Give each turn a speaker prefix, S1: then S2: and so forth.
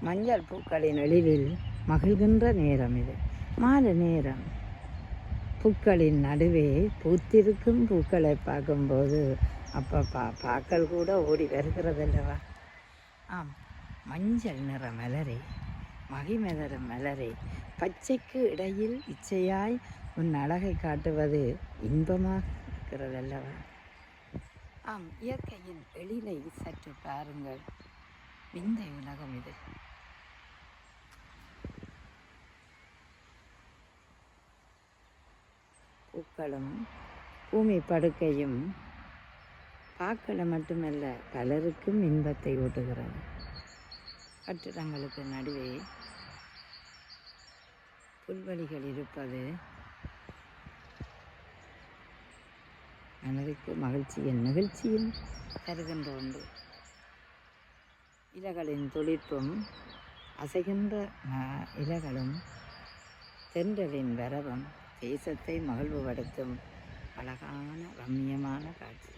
S1: மஞ்சள் பூக்களின் எழிலில் மகிழ்கின்ற நேரம் இது. மாலை நேரம் பூக்களின் நடுவே பூத்திருக்கும் பூக்களை பார்க்கும்போது அப்போ பாக்கள் கூட ஓடி வருகிறதல்லவா. ஆம், மஞ்சள் நிற மலரே, மகிமலர மலரே, பச்சைக்கு இடையில் இச்சையாய் உன் அழகை காட்டுவது இன்பமாக இருக்கிறதல்லவா. ஆம், இயற்கையின் எழிலை சற்று பாருங்கள். விந்தை உலகம் இது. பூக்களும் பூமி படுக்கையும் பாக்களை மட்டுமல்ல பலருக்கும் இன்பத்தை ஊட்டுகிறது. கட்டிடங்களுக்கு நடுவே புல்வெளிகள் இருப்பது மனதுக்கு மகிழ்ச்சியும் நிகழ்ச்சியும் தருகின்ற ஒன்று. இலைகளின் துளிர்ப்பும் அசைகின்ற இலைகளும் தென்றலின் வரவும் தேசத்தை மகிழ்வுபடுத்தும் அழகான ரம்மியமான காட்சி.